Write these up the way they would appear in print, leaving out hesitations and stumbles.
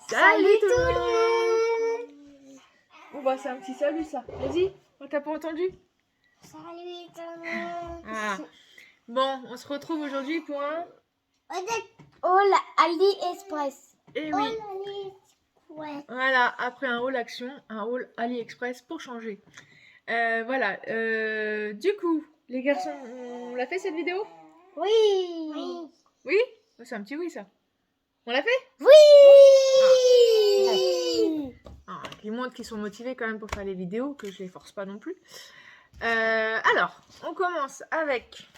Salut tout le monde. Bon bah c'est un petit salut ça. Vas-y, on t'a pas entendu? Salut tout le monde. Ah. Bon, on se retrouve aujourd'hui pour un... All AliExpress. Eh oui. All AliExpress. Voilà, après un haul action, un haul AliExpress pour changer. Voilà, du coup, les garçons, on l'a fait cette vidéo? Oui. Oui? Oh, c'est un petit oui ça. On l'a fait? Oui. Ah, ils montrent qu'ils sont motivés quand même pour faire les vidéos, que je les force pas non plus. Alors, on commence avec...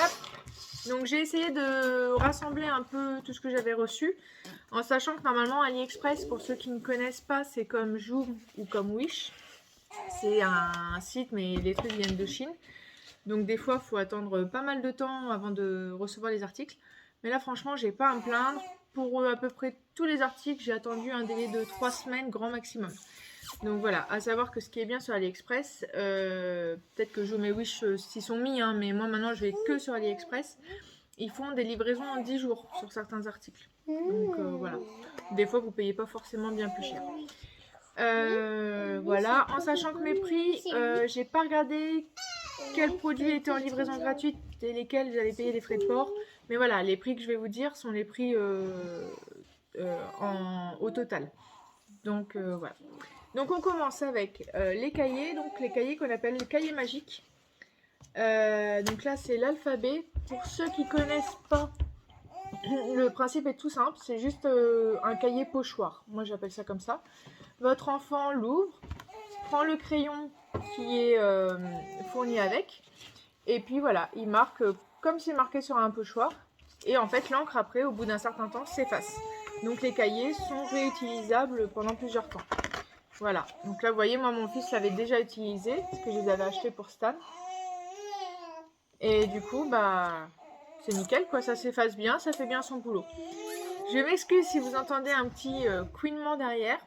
Hop. Donc j'ai essayé de rassembler un peu tout ce que j'avais reçu, en sachant que normalement AliExpress, pour ceux qui ne connaissent pas, c'est comme Joom ou comme Wish. C'est un site, mais les trucs viennent de Chine. Donc des fois, il faut attendre pas mal de temps avant de recevoir les articles. Mais là, franchement, j'ai pas à me plaindre. Pour à peu près tous les articles, j'ai attendu un délai de 3 semaines, grand maximum. Donc voilà, à savoir que ce qui est bien sur AliExpress, peut-être que Joom et Wish s'y sont mis, hein, mais moi maintenant je vais que sur AliExpress. Ils font des livraisons en 10 jours sur certains articles. Donc voilà, des fois vous payez pas forcément bien plus cher. Voilà, en sachant que mes prix, j'ai pas regardé quels produits étaient en livraison gratuite et lesquels j'allais payer les frais de port. Mais voilà, les prix que je vais vous dire sont les prix au total. Donc voilà. Donc on commence avec les cahiers, donc les cahiers qu'on appelle les cahiers magiques. Donc là c'est l'alphabet. Pour ceux qui connaissent pas, le principe est tout simple, c'est juste un cahier pochoir. Moi j'appelle ça comme ça. Votre enfant l'ouvre, prend le crayon qui est fourni avec, et puis voilà, il marque comme c'est marqué sur un pochoir. Et en fait l'encre après, au bout d'un certain temps, s'efface. Donc les cahiers sont réutilisables pendant plusieurs temps. Voilà, donc là vous voyez, moi mon fils l'avait déjà utilisé, parce que je les avais achetés pour Stan. Et du coup, bah, c'est nickel quoi, ça s'efface bien, ça fait bien son boulot. Je m'excuse si vous entendez un petit couinement derrière,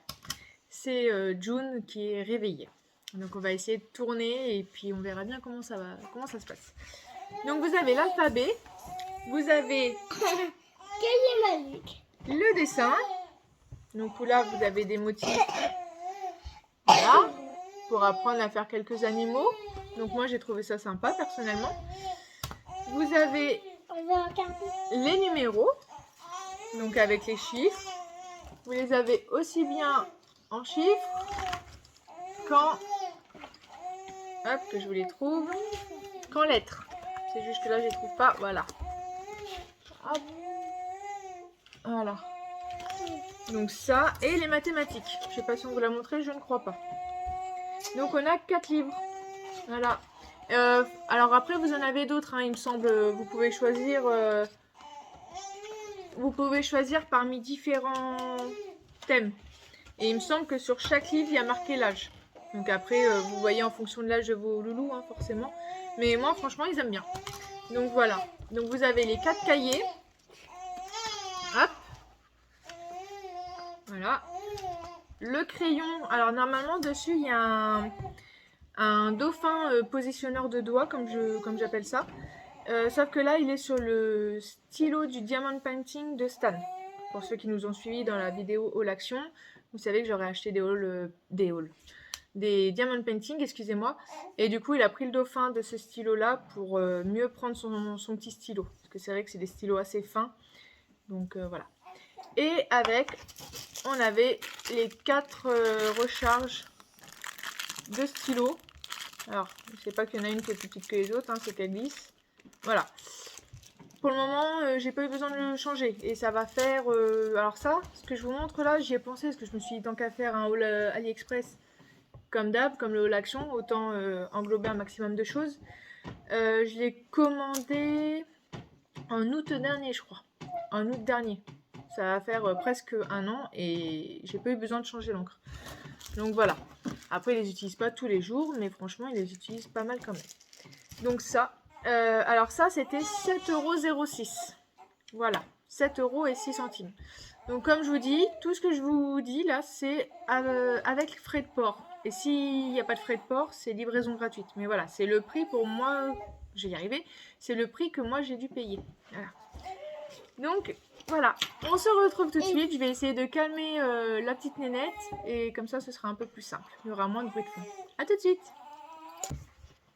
c'est June qui est réveillée. Donc on va essayer de tourner et puis on verra bien comment ça se passe. Donc vous avez l'alphabet, vous avez Cahier magique. le dessin, donc là vous avez des motifs. Voilà, pour apprendre à faire quelques animaux. Donc moi j'ai trouvé ça sympa personnellement. Vous avez les numéros, donc avec les chiffres. Vous les avez aussi bien en chiffres qu'en... Hop, que je vous les trouve. Qu'en lettres. C'est juste que là je les trouve pas, voilà. Hop. Voilà. Donc ça, et les mathématiques. Je sais pas si on vous l'a montré, je ne crois pas. Donc on a 4 livres. Voilà. Alors après vous en avez d'autres, hein, il me semble. Vous pouvez choisir parmi différents thèmes. Et il me semble que sur chaque livre il y a marqué l'âge. Donc après vous voyez en fonction de l'âge de vos loulous, hein, forcément. Mais moi franchement ils aiment bien. Donc voilà. Donc vous avez les 4 cahiers. Hop. Voilà. Le crayon. Alors normalement dessus il y a un dauphin positionneur de doigts, comme j'appelle ça. Sauf que là, il est sur le stylo du Diamond Painting de Stan. Pour ceux qui nous ont suivis dans la vidéo Haul Action, vous savez que j'aurais acheté des Diamond Painting, excusez-moi. Et du coup, il a pris le dauphin de ce stylo-là pour mieux prendre son petit stylo. Parce que c'est vrai que c'est des stylos assez fins. Donc voilà. Et on avait les 4 recharges de stylos. Alors, je sais pas qu'il y en a une qui est plus petite que les autres, hein, c'est qu'elle glisse. Voilà. Pour le moment, j'ai pas eu besoin de le changer. Et ça va faire... alors ça, ce que je vous montre là, j'y ai pensé parce que je me suis dit tant qu'à faire un haul AliExpress comme d'hab, comme le haul action, autant englober un maximum de choses. Je l'ai commandé en août dernier, je crois. En août dernier. Ça va faire presque un an et j'ai pas eu besoin de changer l'encre. Donc voilà. Après, ils les utilisent pas tous les jours, mais franchement, ils les utilisent pas mal quand même. Donc ça, alors ça, c'était 7,06 €. Voilà, 7,06 €. Donc comme je vous dis, tout ce que je vous dis là, c'est avec frais de port. Et s'il n'y a pas de frais de port, c'est livraison gratuite. Mais voilà, c'est le prix pour moi, je vais y arriver, c'est le prix que moi j'ai dû payer. Voilà. Donc, voilà, on se retrouve tout de suite. Je vais essayer de calmer la petite nénette et comme ça, ce sera un peu plus simple. Il y aura moins de bruit de fond. A tout de suite.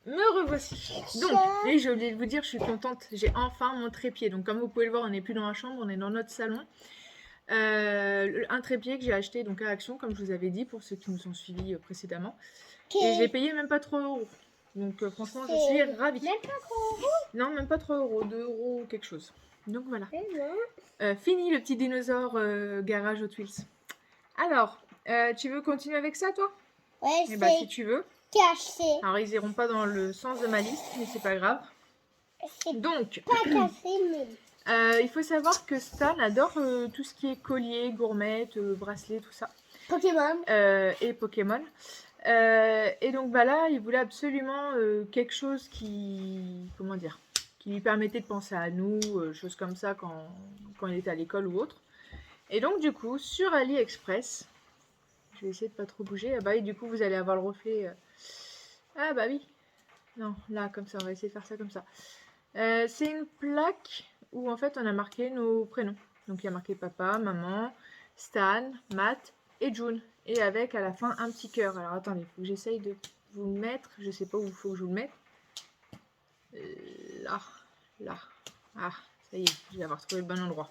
Me revoici. Donc, et j'ai oublié de vous dire, je suis contente. J'ai enfin mon trépied. Donc, comme vous pouvez le voir, on n'est plus dans la chambre, on est dans notre salon. Un trépied que j'ai acheté donc à Action, comme je vous avais dit, pour ceux qui nous ont suivis précédemment. Et je l'ai payé même pas 3 €. Donc, franchement, je suis ravie. Même pas trop. Non, même pas 3 €, 2 € ou quelque chose. Donc, voilà. Fini le petit dinosaure garage Hot Wheels. Alors, tu veux continuer avec ça, toi? Ouais, Eh bah, si tu veux. cassé. Alors, ils iront pas dans le sens de ma liste, mais c'est pas grave. C'est Donc, pas cassé, mais... il faut savoir que Stan adore tout ce qui est collier, gourmette, bracelet, tout ça. Pokémon. Et Pokémon. Et donc, bah là, il voulait absolument quelque chose qui... Comment dire? Qui lui permettait de penser à nous, choses comme ça quand il était à l'école ou autre. Et donc, du coup, sur AliExpress, je vais essayer de pas trop bouger. Ah bah oui, du coup, vous allez avoir le reflet. Ah bah oui. Non, là, comme ça, on va essayer de faire ça comme ça. C'est une plaque où, en fait, on a marqué nos prénoms. Donc, il y a marqué papa, maman, Stan, Matt et June. Et avec, à la fin, un petit cœur. Alors, attendez, il faut que j'essaye de vous le mettre. Je sais pas où il faut que je vous le mette. Là. Ah, ça y est, je vais avoir trouvé le bon endroit.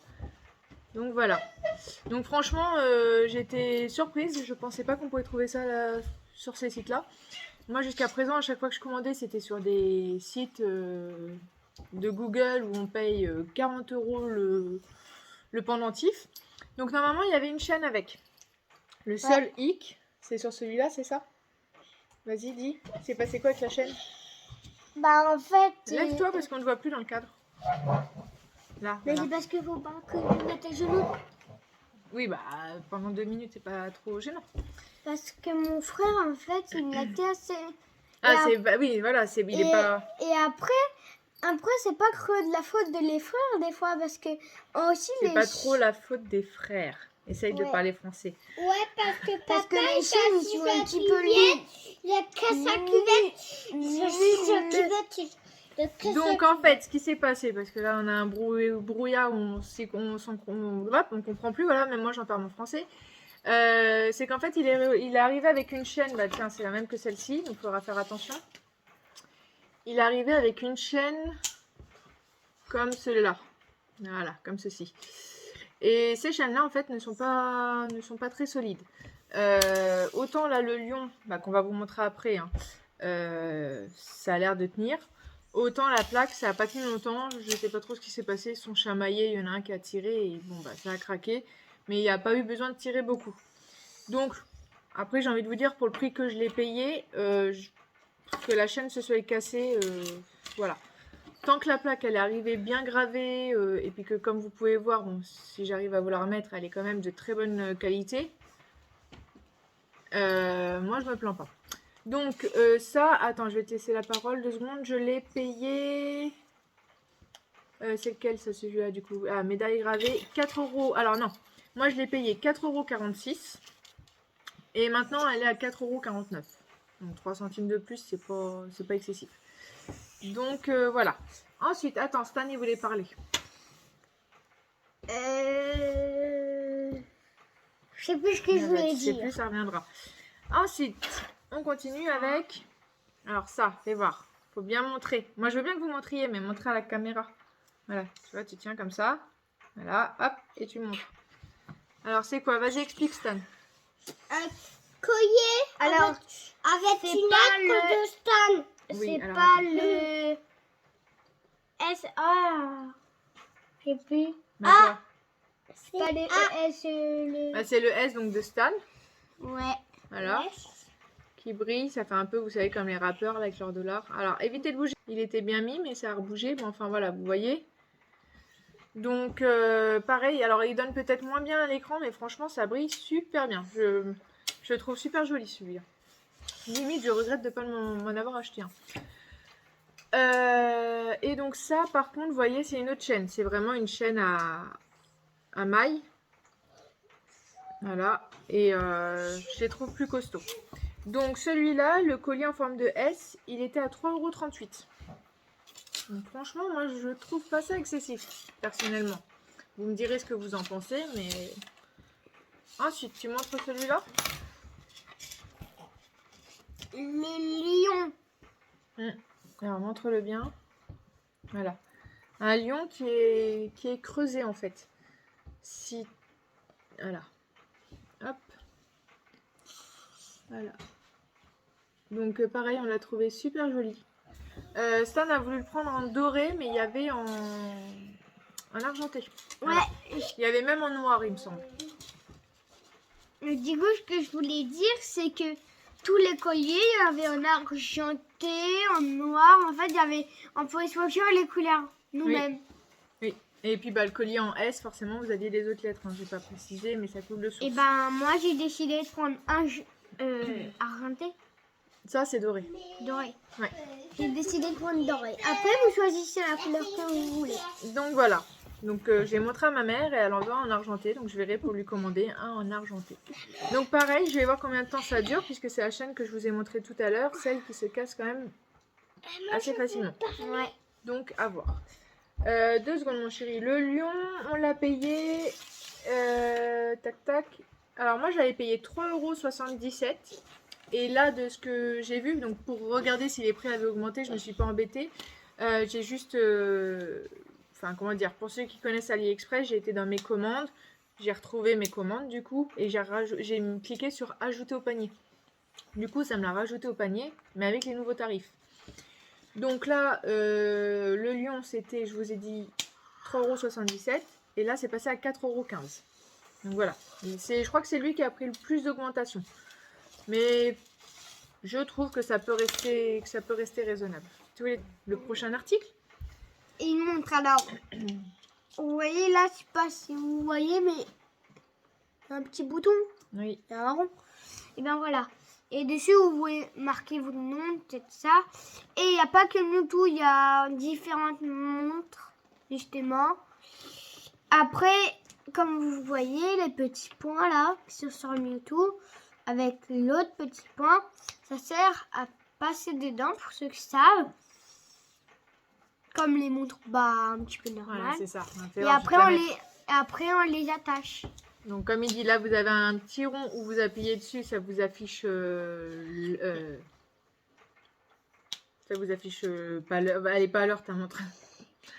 Donc voilà. Donc franchement, j'étais surprise. Je pensais pas qu'on pouvait trouver ça là, sur ces sites-là. Moi, jusqu'à présent, à chaque fois que je commandais, c'était sur des sites de Google où on paye 40 € le pendentif. Donc normalement, il y avait une chaîne avec. Le seul hic, c'est sur celui-là, c'est ça? Vas-y, dis. C'est passé quoi avec la chaîne? Bah en fait... Lève-toi parce qu'on ne voit plus dans le cadre. Là, Mais voilà. c'est parce qu'il faut pas que je mette à genoux. Oui, bah pendant 2 minutes, c'est pas trop gênant. Parce que mon frère, en fait, il mettait assez... Ah, c'est... Bah, oui, voilà, c'est... Il est pas... Et après c'est pas que de la faute de les frères, des fois, parce que aussi C'est pas trop la faute des frères. Essaye de Ouais. parler français. Ouais, parce que les chaînes, ils sont un petit peu liées. Il y a que sa cuvette. Donc en fait, ce qui s'est passé, parce que là on a un brouillard où on comprend plus, voilà, même moi j'en parle mon français. C'est qu'en fait il est arrivé avec une chaîne, bah tiens c'est la même que celle-ci, donc il faudra faire attention. Il est arrivé avec une chaîne comme celle-là, voilà, comme ceci. Et ces chaînes-là en fait ne sont pas très solides. Autant là le lion, bah, qu'on va vous montrer après, hein, ça a l'air de tenir. Autant la plaque, ça n'a pas tenu longtemps, je sais pas trop ce qui s'est passé, ils sont chamaillés, il y en a un qui a tiré et bon bah ça a craqué, mais il n'y a pas eu besoin de tirer beaucoup. Donc après j'ai envie de vous dire pour le prix que je l'ai payé, que la chaîne se soit cassée, voilà. Tant que la plaque elle est arrivée bien gravée et puis que comme vous pouvez voir, bon, si j'arrive à vous la remettre, elle est quand même de très bonne qualité. Moi je me plains pas. Donc ça, attends, je vais te laisser la parole 2 secondes. Je l'ai payé. C'est lequel ça, celui-là du coup? Ah, médaille gravée, 4 €. Alors non, moi je l'ai payé 4,46 €. Et maintenant elle est à 4,49 €. Donc 3 centimes de plus, c'est pas excessif. Donc voilà. Ensuite, attends, Stan il voulait parler. Je sais plus ce que je voulais Je sais dire. plus, ça reviendra. Ensuite, on continue avec... Alors ça, fais voir. Faut bien montrer. Moi, je veux bien que vous montriez, mais montrez à la caméra. Voilà, tu vois, tu tiens comme ça. Voilà, hop, et tu montres. Alors, c'est quoi? Vas-y, explique, Stan. Un collier avec une lettre de Stan. Oui, C'est alors, pas attends. le... S... Ah, je sais plus. Bah, quoi? C'est pas le S, le... Bah, c'est le S, donc de Stan. Ouais. Voilà. Qui brille, ça fait un peu, vous savez, comme les rappeurs là, avec leur dollar. Alors, évitez de bouger. Il était bien mis, mais ça a rebougé. Bon, enfin, voilà, vous voyez. Donc, pareil. Alors, il donne peut-être moins bien à l'écran, mais franchement, ça brille super bien. Je le trouve super joli, celui-là. Limite, je regrette de ne pas m'en avoir acheté un. Et donc, ça, par contre, vous voyez, c'est une autre chaîne. C'est vraiment une chaîne à mailles. Voilà. Et je les trouve plus costauds. Donc celui-là, le collier en forme de S, il était à 3,38 €. Donc franchement, moi je trouve pas ça excessif, personnellement. Vous me direz ce que vous en pensez, mais... Ensuite, tu montres celui-là. Le lion. Alors, montre-le bien. Voilà. Un lion qui est creusé, en fait. Si... Voilà. Hop. Voilà. Donc, pareil, on l'a trouvé super joli. Stan a voulu le prendre en doré, mais il y avait en argenté. Voilà. Ouais. Il y avait même en noir, il me semble. Du coup, ce que je voulais dire, c'est que tous les colliers, il y avait en argenté, en noir. En fait, on pouvait choisir les couleurs nous-mêmes. Oui. Et puis, bah, le collier en S, forcément, vous aviez les autres lettres. Hein. Je n'ai pas précisé, mais ça coule de source. Et ben, moi, j'ai décidé de prendre un argenté. Ça, c'est doré. Doré. Ouais. J'ai décidé de prendre doré. Après, vous choisissez la couleur que vous voulez. Donc, voilà. Donc, j'ai montré à ma mère et elle en veut un en argenté. Donc, je verrai pour lui commander un en argenté. Donc, pareil, je vais voir combien de temps ça dure puisque c'est la chaîne que je vous ai montré tout à l'heure. Celle qui se casse quand même assez facilement. Ouais. Donc, à voir. 2 secondes, mon chéri. Le lion, on l'a payé... tac, tac. Alors, moi, je l'avais payé 3,77 €. Et là, de ce que j'ai vu, donc pour regarder si les prix avaient augmenté, je ne me suis pas embêtée. J'ai juste... Enfin, comment dire, pour ceux qui connaissent AliExpress, j'ai été dans mes commandes. J'ai retrouvé mes commandes, du coup. Et j'ai cliqué sur ajouter au panier. Du coup, ça me l'a rajouté au panier, mais avec les nouveaux tarifs. Donc là, le lion, c'était, je vous ai dit, 3,77 €. Et là, c'est passé à 4,15 €. Donc voilà. Je crois que c'est lui qui a pris le plus d'augmentation. Mais je trouve que ça peut rester raisonnable. Tu veux le prochain article? Et il montre alors. Vous voyez là, je sais pas si vous voyez, mais il y a un petit bouton. Oui. Il y a un rond. Et bien voilà. Et dessus, vous pouvez marquer votre nom, peut-être ça. Et il n'y a pas que Mewtwo, il y a différentes montres, justement. Après, comme vous voyez, les petits points là, qui sont sur le Mewtwo, avec l'autre petit point, ça sert à passer dedans, pour ceux qui savent. Comme les montres un petit peu normales. Voilà, c'est ça. Et après, on les attache. Donc, comme il dit là, vous avez un petit rond où vous appuyez dessus, ça vous affiche pas l'heure. Elle n'est pas à l'heure, ta montre.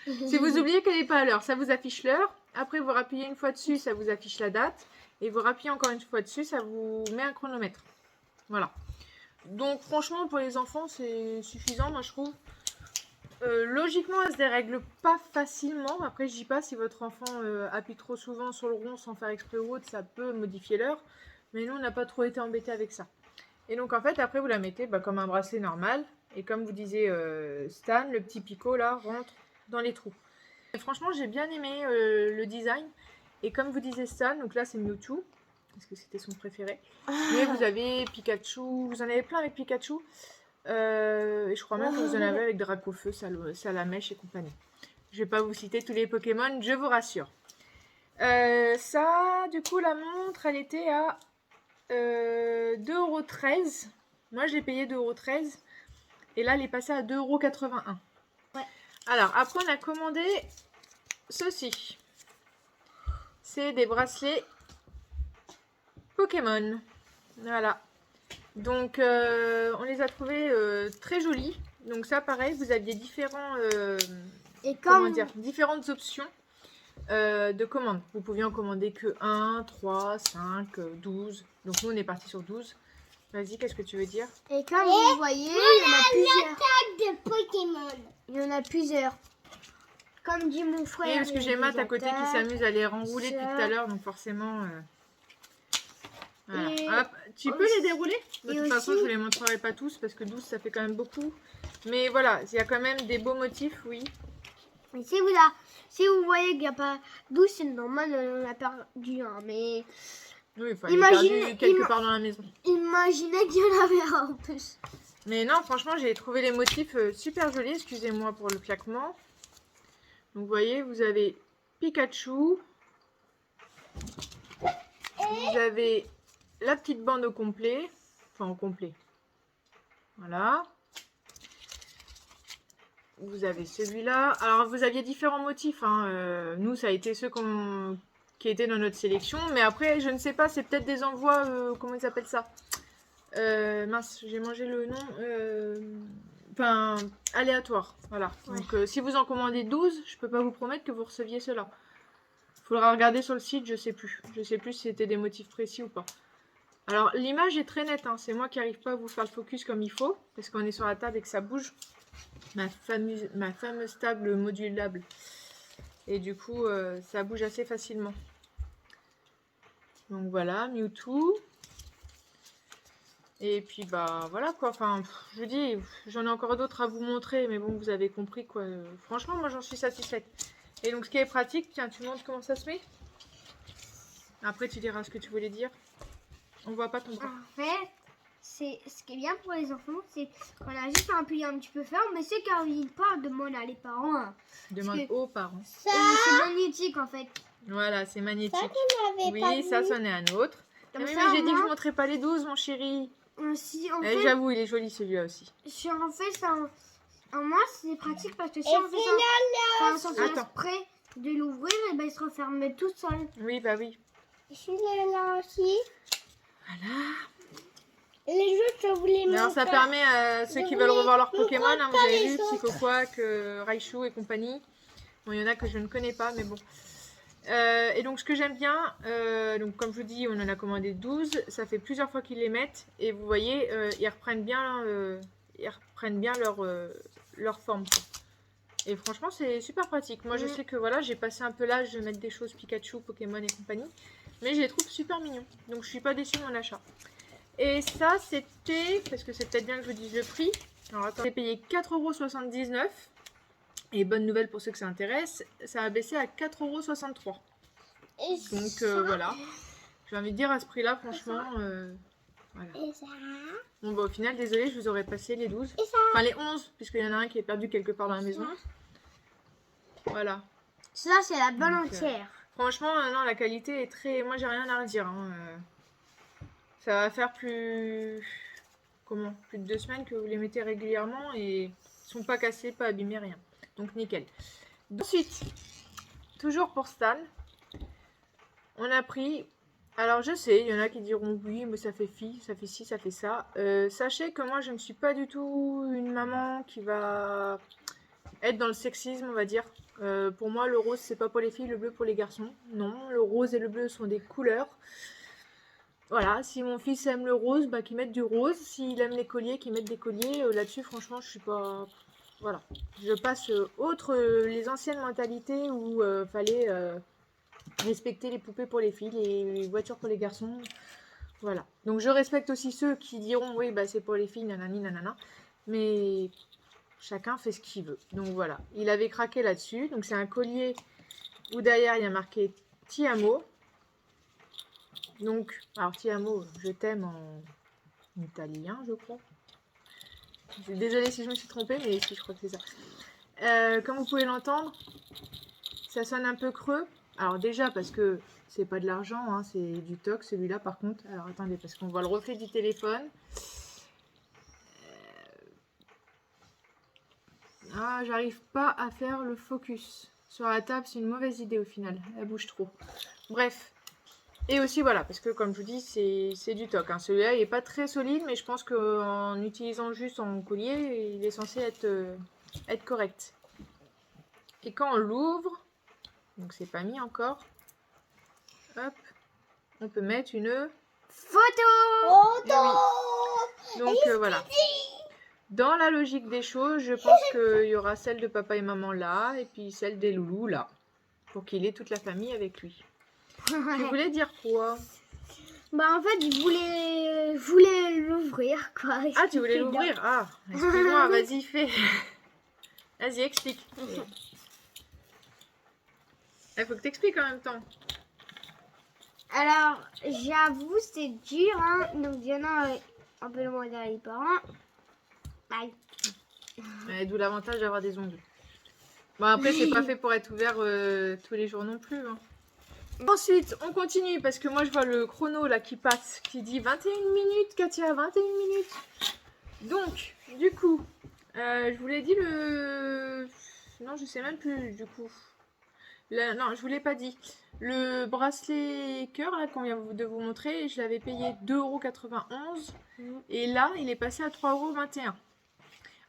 Si vous oubliez qu'elle n'est pas à l'heure, ça vous affiche l'heure. Après, vous rappuyez une fois dessus, ça vous affiche la date. Et vous rappuyez encore une fois dessus, ça vous met un chronomètre. Voilà. Donc, franchement, pour les enfants, c'est suffisant, moi, je trouve. Logiquement, elle se dérègle pas facilement. Après, je dis pas si votre enfant appuie trop souvent sur le rond sans faire exprès ou autre, ça peut modifier l'heure. Mais nous, on n'a pas trop été embêtés avec ça. Et donc, en fait, après, vous la mettez comme un bracelet normal. Et comme vous disiez Stan, le petit picot là rentre dans les trous. Et franchement, j'ai bien aimé le design. Et comme vous disiez Stan, donc là, c'est Mewtwo. Parce que c'était son préféré. Mais vous avez Pikachu. Vous en avez plein avec Pikachu. Et je crois même que vous en avez avec Dracofeu, Salamèche et compagnie. Je vais pas vous citer tous les Pokémon, je vous rassure. Ça, du coup, la montre, elle était à 2,13 €. Moi, je l'ai payé 2,13 €. Et là, elle est passée à 2,81 €. Ouais. Alors, après, on a commandé ceci. C'est des bracelets Pokémon. Voilà. Donc, on les a trouvés très jolis. Donc ça, pareil, vous aviez différentes options de commandes. Vous pouviez en commander que 1, 3, 5, 12. Donc nous, on est parti sur 12. Vas-y, qu'est-ce que tu veux dire? Et comme vous voyez, il y en a plusieurs. De Pokémon. Il y en a plusieurs. Comme dit mon frère. Oui, parce que j'ai Matt à côté qui s'amuse à les renrouler depuis tout à l'heure. Donc forcément... Voilà. Hop, tu peux les dérouler? De toute façon, je ne vous les montrerai pas tous parce que 12, ça fait quand même beaucoup. Mais voilà, il y a quand même des beaux motifs, oui. Mais si vous voyez qu'il n'y a pas 12, c'est normal, on a perdu un. Mais oui, il fallait perdu quelque part dans la maison. Imaginez qu'il y en avait un en plus. Mais non, franchement, j'ai trouvé les motifs super jolis. Excusez-moi pour le claquement. Donc, vous voyez, vous avez Pikachu. Vous avez... la petite bande au complet, enfin au complet, voilà. vous avez celui-là. Alors, vous aviez différents motifs. Hein. Nous, ça a été ceux qui étaient dans notre sélection. Mais après, je ne sais pas, c'est peut-être des envois, comment ils appellent ça mince, j'ai mangé le nom. Enfin, aléatoire. Voilà. Ouais. Donc, si vous en commandez 12, je peux pas vous promettre que vous receviez cela. Faudra regarder sur le site, je sais plus. Je sais plus si c'était des motifs précis ou pas. Alors, l'image est très nette. Hein. C'est moi qui n'arrive pas à vous faire le focus comme il faut. Parce qu'on est sur la table et que ça bouge. Ma fameuse table modulable. Et du coup, ça bouge assez facilement. Donc voilà, Mewtwo. Et puis bah voilà quoi, enfin je vous dis, j'en ai encore d'autres à vous montrer, mais bon vous avez compris quoi. Franchement moi j'en suis satisfaite. Et donc ce qui est pratique, tiens tu montres comment ça se met. Après tu diras ce que tu voulais dire. On voit pas ton bras. En fait, c'est ce qui est bien pour les enfants, c'est qu'on a juste à appuyer un petit peu fort, mais c'est car ils parlent, demande à les parents. Hein. Demande aux parents. Et c'est magnétique en fait. Voilà, c'est magnétique. Ça, oui, ça c'en est un autre. Comme Mais ça, j'ai dit que je moi, ne montrais pas les 12 mon chéri. Si en Eh, fait, j'avoue, il est joli celui-là aussi. si on fait ça, moi c'est pratique parce que si on fait ça, quand on s'en fait Attends. exprès de l'ouvrir, et ben il se referme tout seul. Oui, bah oui. Je suis là aussi. Voilà. Les jeux, je voulais Alors ça permet à ceux qui veulent revoir leurs Pokémon, hein, vous avez vu, Psychoquack, Raichu et compagnie. Bon, il y en a que je ne connais pas, mais bon. Et donc ce que j'aime bien, donc comme je vous dis, on en a commandé 12, ça fait plusieurs fois qu'ils les mettent, et vous voyez, ils reprennent bien leur forme. Quoi. Et franchement, c'est super pratique. Moi, je sais que voilà, j'ai passé un peu l'âge de mettre des choses Pikachu, Pokémon et compagnie, mais je les trouve super mignons. Donc je suis pas déçue de mon achat. Et ça, c'était, parce que c'est peut-être bien que je vous dise le prix. Alors attends, j'ai payé 4,79 €. Et bonne nouvelle pour ceux que ça intéresse, ça a baissé à 4,63 €. Donc voilà. J'ai envie de dire à ce prix-là, franchement, voilà. Et ça. Bon bah au final, désolé, je vous aurais passé les 12. Enfin les 11, puisqu'il y en a un qui est perdu quelque part dans la maison. Voilà. Ça c'est la bonne Donc, entière. Franchement, non, la qualité est très... Moi, j'ai rien à redire. Hein. Ça va faire plus de 2 semaines que vous les mettez régulièrement et ils sont pas cassés, pas abîmés, rien. Donc nickel. Ensuite, toujours pour Stan, on a pris... Alors je sais, il y en a qui diront oui, mais ça fait ci, ça fait ça. Sachez que moi, je ne suis pas du tout une maman qui va être dans le sexisme, on va dire. Pour moi, le rose, c'est pas pour les filles, le bleu pour les garçons. Non, le rose et le bleu sont des couleurs. Voilà, si mon fils aime le rose, bah qu'il mette du rose. S'il aime les colliers, qu'il mette des colliers. Là-dessus, franchement, je suis pas... Voilà. Je passe outre les anciennes mentalités où fallait respecter les poupées pour les filles, les voitures pour les garçons. Voilà. Donc je respecte aussi ceux qui diront oui, bah c'est pour les filles, nanani, nanana. Mais chacun fait ce qu'il veut. Donc voilà. Il avait craqué là-dessus. Donc c'est un collier où derrière il y a marqué Ti amo. Donc, alors Ti amo, je t'aime en italien, je crois. Désolée si je me suis trompée, mais si, je crois que c'est ça. Comme vous pouvez l'entendre, ça sonne un peu creux. Alors déjà parce que c'est pas de l'argent, hein, c'est du toc celui-là par contre. Alors attendez, parce qu'on voit le reflet du téléphone. Ah, j'arrive pas à faire le focus. Sur la table, c'est une mauvaise idée au final. Elle bouge trop. Bref. Et aussi voilà, parce que comme je vous dis, c'est du toc. Hein. Celui-là, il n'est pas très solide, mais je pense qu'en utilisant juste en collier, il est censé être correct. Et quand on l'ouvre, donc c'est pas mis encore, hop, on peut mettre une Photo. Oui. Donc voilà. Dans la logique des choses, je pense qu'il y aura celle de papa et maman là, et puis celle des loulous là, pour qu'il ait toute la famille avec lui. Tu voulais dire quoi? Bah en fait, je voulais l'ouvrir quoi. Ah, tu voulais l'ouvrir? Ah, excuse-moi, vas-y, fais. Vas-y, explique. Il faut que tu expliques en même temps. Alors, j'avoue, c'est dur, hein. Donc, il y en a un peu loin derrière les parents. Aïe. D'où l'avantage d'avoir des ongles. Bon, après, c'est pas fait pour être ouvert tous les jours non plus. Hein. Ensuite, on continue parce que moi, je vois le chrono là qui passe, qui dit 21 minutes, Katia, 21 minutes. Donc, du coup, Je vous l'ai dit le... Non, je sais même plus du coup. Non, je vous l'ai pas dit. Le bracelet cœur là qu'on vient de vous montrer, je l'avais payé 2,91 € et là, il est passé à 3,21 €.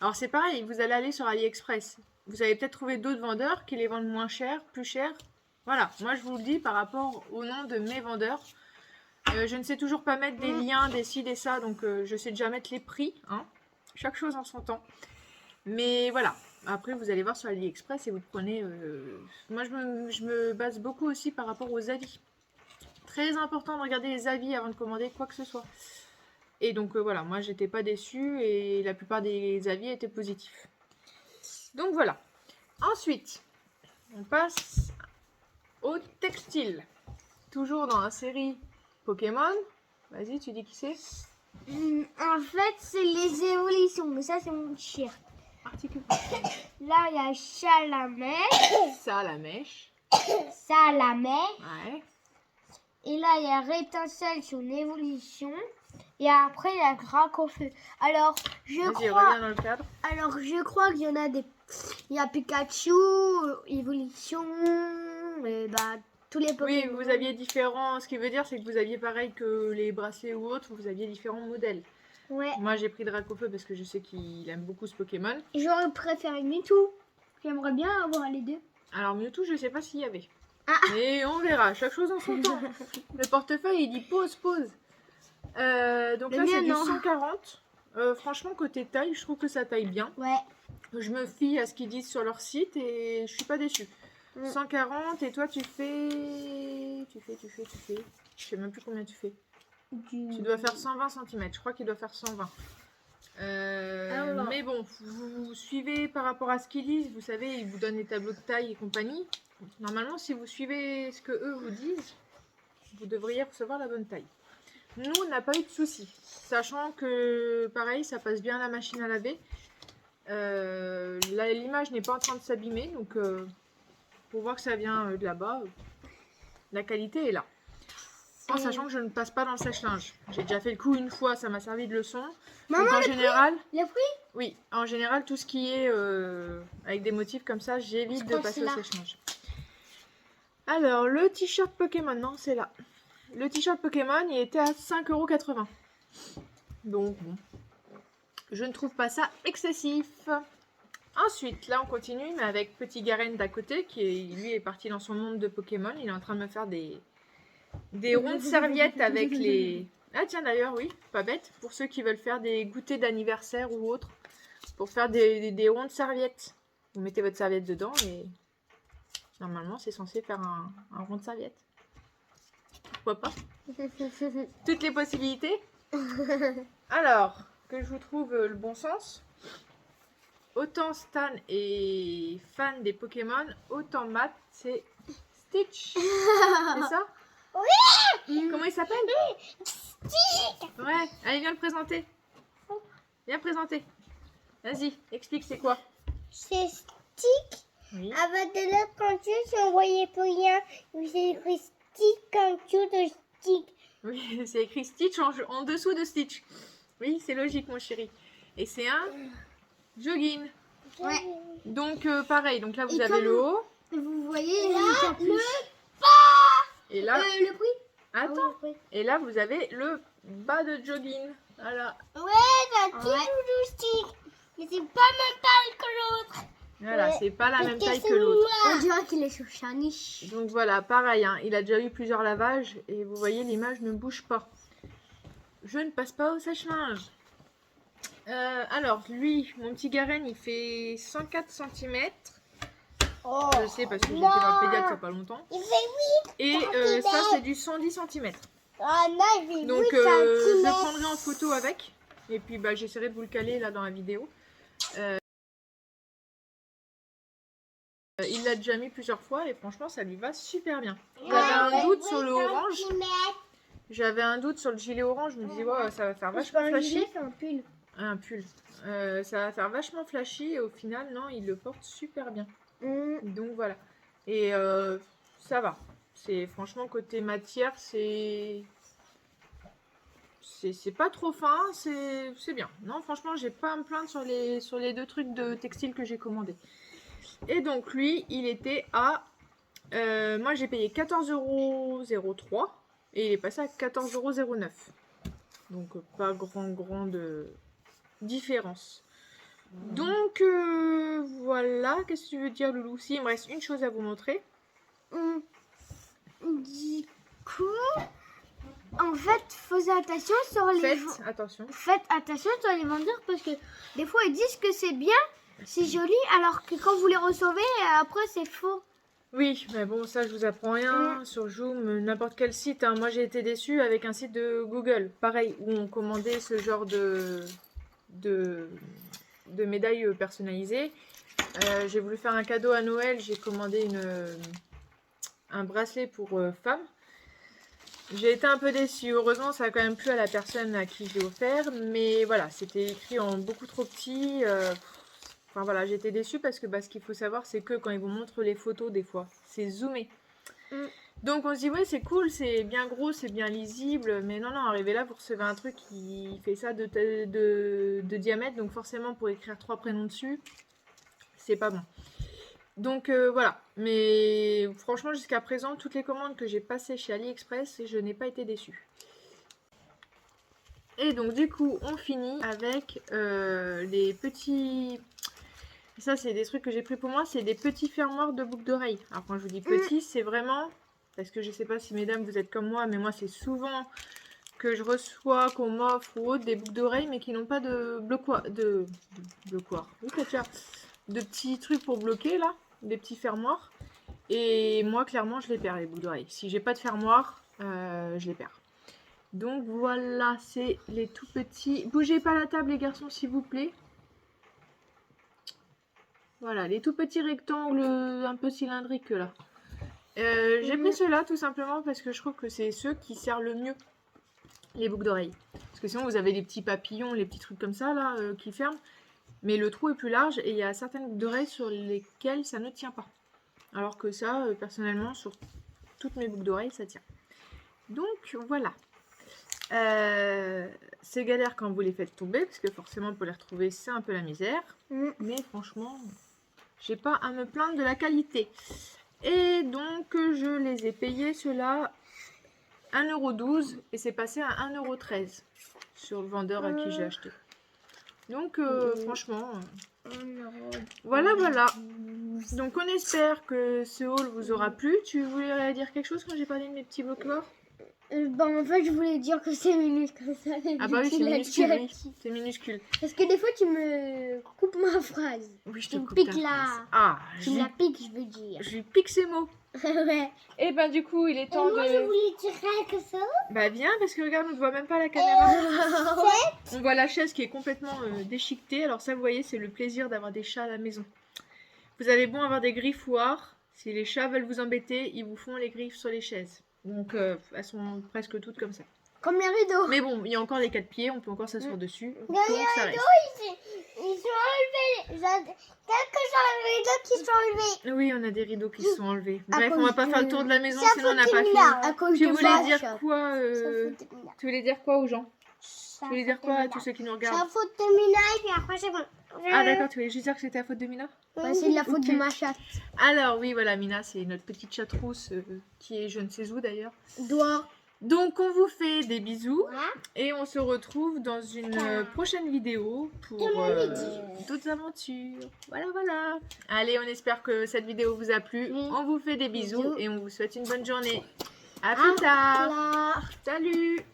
Alors c'est pareil, vous allez aller sur AliExpress. Vous allez peut-être trouver d'autres vendeurs qui les vendent moins cher, plus cher. Voilà, moi je vous le dis par rapport au nom de mes vendeurs. Je ne sais toujours pas mettre des liens, des ci, des ça, donc je sais déjà mettre les prix. Hein. Chaque chose en son temps. Mais voilà, après vous allez voir sur AliExpress et vous prenez... Moi je me base beaucoup aussi par rapport aux avis. Très important de regarder les avis avant de commander quoi que ce soit. Et donc voilà, moi j'étais pas déçue et la plupart des avis étaient positifs. Donc voilà. Ensuite, on passe au textile. Toujours dans la série Pokémon. Vas-y, tu dis qui c'est? En fait, c'est les évolutions, mais ça, c'est mon chien. Articule. Là, il y a Chalamet, Salamèche. Salamèche. Ouais. Et là, il y a Rétincelle, son évolution. Et après, il y a Dracofeu. Alors, je Vas-y, crois... reviens dans le cadre. Alors, je crois qu'il y en a des... Il y a Pikachu, évolution, et bah, tous les Pokémon. Oui, vous aviez différents... Ce qui veut dire, c'est que vous aviez pareil que les bracelets ou autres, vous aviez différents modèles. Ouais. Moi, j'ai pris Dracofeu parce que je sais qu'il aime beaucoup ce Pokémon. J'aurais préféré Mewtwo. J'aimerais bien avoir les deux. Alors, Mewtwo, je sais pas s'il y avait. Ah. Mais on verra, chaque chose en son temps. Le portefeuille, il dit pause, pause. Donc Le là, c'est mien, du non. 140. Franchement, côté taille, je trouve que ça taille bien. Ouais. Je me fie à ce qu'ils disent sur leur site et je suis pas déçue. 140 et toi, tu fais... Je sais même plus combien tu fais. Tu dois faire 120 cm. Je crois qu'il doit faire 120. Alors. Mais bon, vous suivez par rapport à ce qu'ils disent. Vous savez, ils vous donnent les tableaux de taille et compagnie. Normalement, si vous suivez ce que eux vous disent, vous devriez recevoir la bonne taille. Nous, on n'a pas eu de soucis. Sachant que, pareil, ça passe bien à la machine à laver. L'image n'est pas en train de s'abîmer. Donc, pour voir que ça vient de là-bas, la qualité est là. En sachant que je ne passe pas dans le sèche-linge. J'ai déjà fait le coup une fois, ça m'a servi de leçon. Maman, donc en général, le prix oui, en général, tout ce qui est avec des motifs comme ça, j'évite de crois que passer c'est au là. sèche-linge. Alors, le t-shirt Pokémon, non, c'est là. Le t-shirt Pokémon, il était à 5,80 €. Donc, bon, je ne trouve pas ça excessif. Ensuite, là, on continue, mais avec Petit Garen d'à côté, lui est parti dans son monde de Pokémon. Il est en train de me faire des rondes serviettes avec les... Ah tiens, d'ailleurs, oui, pas bête. Pour ceux qui veulent faire des goûters d'anniversaire ou autre, pour faire des rondes serviettes. Vous mettez votre serviette dedans et normalement, c'est censé faire un rond de serviette. Pourquoi pas? Toutes les possibilités. Alors, que je vous trouve le bon sens. Autant Stan est fan des Pokémon, autant Matt, c'est Stitch. C'est ça? Oui. Comment il s'appelle? Stitch. Ouais, allez, viens le présenter. Viens présenter. Vas-y, explique c'est quoi. C'est Stick. Oui. Avec de l'autre quand si on voyait plus rien, j'ai écrit Stick comme tout de Stick. Oui, c'est écrit Stitch en dessous de Stitch. Oui, c'est logique, mon chéri. Et c'est un jogging. Ouais. Donc, pareil. Donc là, vous Et avez comme- le haut. Vous voyez Là, le capuche. Et là, Le prix attends. oui. Et là, vous avez le bas de jogging. Voilà. Ouais, t'as Ouais. tout Stick. Mais c'est pas même taille que l'autre. Voilà, Ouais. c'est pas la Parce même que taille c'est que l'autre. On dirait qu'il est sur Shiny. Donc voilà, pareil. Hein, il a déjà eu plusieurs lavages. Et vous voyez, l'image ne bouge pas. Je ne passe pas au sèche-linge. Alors, lui, mon petit Garen, il fait 104 cm. Oh. Je sais parce que j'ai été voir le pédiatre il n'y a pas longtemps. Il fait 8. Et ça, c'est du 110 cm. Ah non, il fait 8 Donc, je le centimètres. prendrai en photo avec. Et puis, bah, j'essaierai de vous le caler là dans la vidéo. Il l'a déjà mis plusieurs fois et franchement, ça lui va super bien. J'avais un doute sur le orange. J'avais un doute sur le gilet orange. Je me disais, ouais, ça va faire vachement flashy. C'est un pull. Un pull. Ça va faire vachement flashy et au final, non, il le porte super bien. Donc voilà. Et ça va. C'est franchement côté matière, c'est c'est pas trop fin, c'est bien. Non, franchement, j'ai pas à me plaindre sur les deux trucs de textile que j'ai commandés. Et donc, lui, il était à... moi, j'ai payé 14,03 € et il est passé à 14,09 €. Donc, pas grande différence. Donc, voilà. Qu'est-ce que tu veux dire, Loulou? Si, il me reste une chose à vous montrer. Du coup, en fait, faites attention sur les Faites attention sur les vendeurs parce que des fois ils disent que c'est bien, c'est joli, alors que quand vous les recevez, après c'est faux. Oui, mais bon, ça je vous apprends rien sur Joom, n'importe quel site. Hein. Moi j'ai été déçue avec un site de Google, pareil, où on commandait ce genre de médailles personnalisées. J'ai voulu faire un cadeau à Noël, j'ai commandé un bracelet pour femme. J'ai été un peu déçue. Heureusement, ça a quand même plu à la personne à qui je l'ai offert. Mais voilà, c'était écrit en beaucoup trop petit. Enfin voilà, j'ai été déçue parce que ce qu'il faut savoir, c'est que quand ils vous montrent les photos, des fois, c'est zoomé. Donc on se dit, ouais, c'est cool, c'est bien gros, c'est bien lisible. Mais non, arrivé là, vous recevez un truc qui fait ça de diamètre. Donc forcément, pour écrire 3 prénoms dessus, c'est pas bon. Donc voilà, mais franchement jusqu'à présent, toutes les commandes que j'ai passées chez AliExpress, je n'ai pas été déçue. Et donc du coup, on finit avec les petits... Ça c'est des trucs que j'ai pris pour moi, c'est des petits fermoirs de boucles d'oreilles. Alors quand je vous dis petits, c'est vraiment... Parce que je sais pas si mesdames vous êtes comme moi, mais moi c'est souvent que je reçois, qu'on m'offre ou autre, des boucles d'oreilles, mais qui n'ont pas de bloquoir. De petits trucs pour bloquer là. Des petits fermoirs, et moi clairement je les perds les boucles d'oreilles. Si j'ai pas de fermoir, je les perds. Donc voilà, c'est les tout petits. Bougez pas la table les garçons s'il vous plaît. Voilà, les tout petits rectangles un peu cylindriques là. J'ai pris ceux-là tout simplement parce que je trouve que c'est ceux qui servent le mieux les boucles d'oreilles. Parce que sinon vous avez les petits papillons, les petits trucs comme ça là qui ferment. Mais le trou est plus large et il y a certaines boucles d'oreilles sur lesquelles ça ne tient pas. Alors que ça, personnellement, sur toutes mes boucles d'oreilles, ça tient. Donc, voilà. C'est galère quand vous les faites tomber, parce que forcément, pour les retrouver, c'est un peu la misère. Mais franchement, j'ai pas à me plaindre de la qualité. Et donc, je les ai payés, ceux-là, 1,12 € et c'est passé à 1,13 € sur le vendeur à qui j'ai acheté. Donc franchement, voilà. Donc on espère que ce haul vous aura plu. Tu voulais dire quelque chose quand j'ai parlé de mes petits bloqueurs? En fait je voulais dire que c'est minuscule ça. Ah bah oui, c'est minuscule, oui. C'est minuscule. Parce que des fois tu me coupes ma phrase. Oui, je te tu me coupe piques ta là. phrase. Ah, tu me la piques, je veux dire. Je lui pique ses mots. Ouais. Et ben du coup, il est temps Moi, je voulais dire quelque chose. Bah viens, parce que regarde, on ne voit même pas la caméra. On voit la chaise qui est complètement déchiquetée. Alors ça, vous voyez, c'est le plaisir d'avoir des chats à la maison. Vous avez beau avoir des griffoirs, si les chats veulent vous embêter, ils vous font les griffes sur les chaises. Donc elles sont presque toutes comme ça. Comme les rideaux. Mais bon, il y a encore les 4 pieds, on peut encore s'asseoir dessus. Donc ça reste. Ils sont enlevés. Quelques rideaux qui sont enlevés. Oui, on a des rideaux qui se sont enlevés. Bref, on va pas faire le tour de la maison, Ça sinon on n'a pas fini. À cause Tu de voulais vache. dire quoi Tu voulais dire quoi aux gens? Tu voulais dire quoi à tous ceux qui nous C'est regardent? la faute de Mina et puis après c'est bon. Ah d'accord, tu voulais juste dire que c'était la faute de Mina? Ouais, c'est de la faute Ok. de ma chatte. Alors oui, voilà, Mina, c'est notre petite chatte rousse qui est je ne sais où d'ailleurs. Doigt. Donc on vous fait des bisous Voilà. et on se retrouve dans une prochaine vidéo pour d'autres aventures. Voilà. Allez, on espère que cette vidéo vous a plu. Oui. On vous fait des bisous Bisous. et on vous souhaite une bonne journée. À plus tard. Voilà. Salut.